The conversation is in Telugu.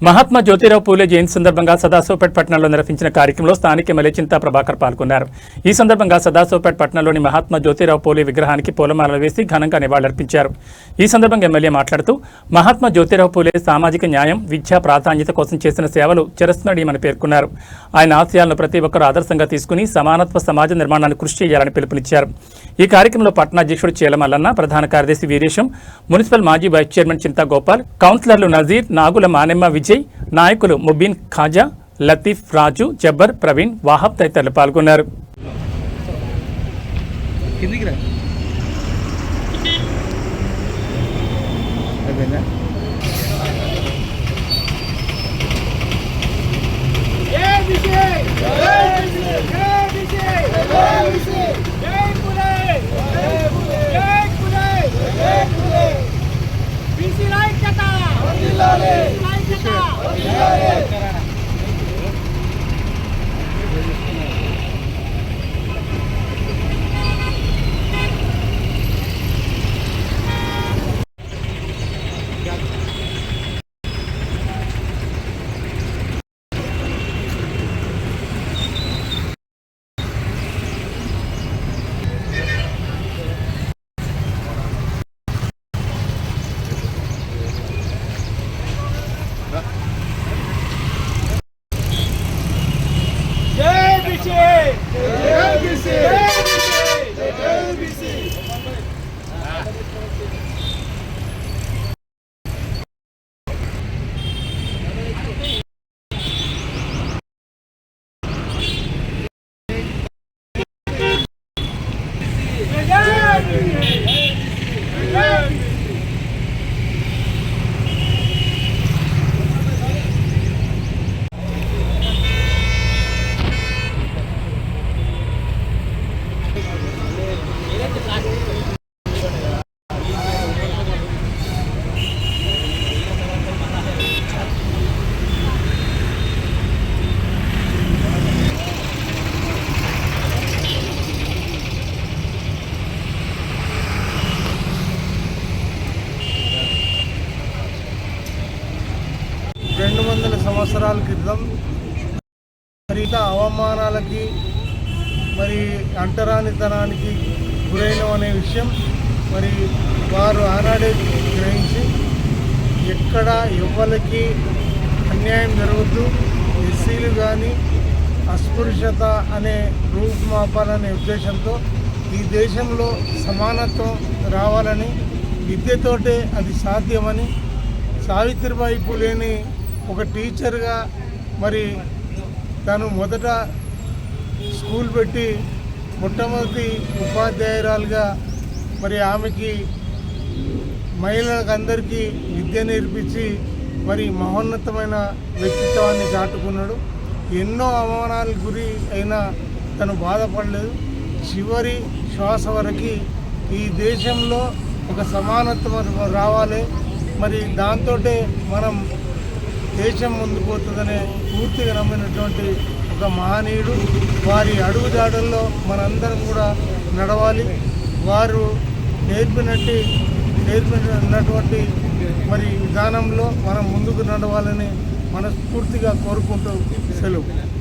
మహాత్మా జ్యోతిరావు పూలే జయంతి సందర్భంగా సదాశివపేట పట్టణంలో నిర్వహించిన కార్యక్రమంలో స్థానిక ఎమ్మెల్యే చింతా ప్రభాకర్ పాల్గొన్నారు. ఈ సందర్భంగా సదాశివపేట పట్టణంలోని మహాత్మా జ్యోతిరావు పూలే విగ్రహానికి పూలమాలలు వేసి ఘనంగా నివాళులర్పించారు. ఈ సందర్భంగా ఎమ్మెల్యే మాట్లాడుతూ మహాత్మా జ్యోతిరావు పూలే సామాజిక న్యాయం, విద్యా ప్రాధాన్యత కోసం చేసిన సేవలు చిరస్మరణీయమని పేర్కొన్నారు. ఆయన ఆశయాలను ప్రతి ఒక్కరూ ఆదర్శంగా తీసుకుని సమానత్వ సమాజ నిర్మాణానికి కృషి చేయాలని పిలుపునిచ్చారు. ఈ కార్యక్రమంలో పట్టణాధ్యక్షుడు చీలమల్లన్న, ప్రధాన కార్యదర్శి వీరేశం, మున్సిపల్ మాజీ వైస్ చైర్మన్ చింతా గోపాల్, కౌన్సిలర్లు నజీర్, నాగుల మానెమ్మ విజయ్, నాయకులు ముబీన్ ఖాజా, లతీఫ్, రాజు, జబ్బర్, ప్రవీణ్, వాహబ్ తదితరులు పాల్గొన్నారు. సంవత్సరాల క్రితం మరి అవమానాలకి మరి అంటరానితనానికి గురైన అనే విషయం మరి వారు ఆనాడే గ్రహించి ఎక్కడ ఎవ్వరికి అన్యాయం జరగద్దు, ఎస్సీలు కానీ అస్పృశ్యత అనే రూపుమాపాలనే ఉద్దేశంతో ఈ దేశంలో సమానత్వం రావాలని, విద్యతోటే అది సాధ్యమని, సావిత్రిబాయి పూలేని ఒక టీచర్గా మరి తను మొదట స్కూల్ పెట్టి మొట్టమొదటి ఉపాధ్యాయురాలుగా మరి ఆమెకి మహిళలకు అందరికీ విద్య నేర్పించి మరి మహోన్నతమైన వ్యక్తిత్వాన్ని చాటుకున్నాడు. ఎన్నో అవమానాలకు గురి అయినా తను బాధపడలేదు. చివరి శ్వాస వరకు ఈ దేశంలో ఒక సమానత్వం రావాలి, మరి దాంతో మనం దేశం ముందుకు పోతుందనే పూర్తిగా నమ్మినటువంటి ఒక మహనీయుడు. వారి అడుగుజాడల్లో మనందరం కూడా నడవాలి. వారు నేర్పినటువంటి మరి విధానంలో మనం ముందుకు నడవాలని మనస్ఫూర్తిగా కోరుకుంటూ సెలవు.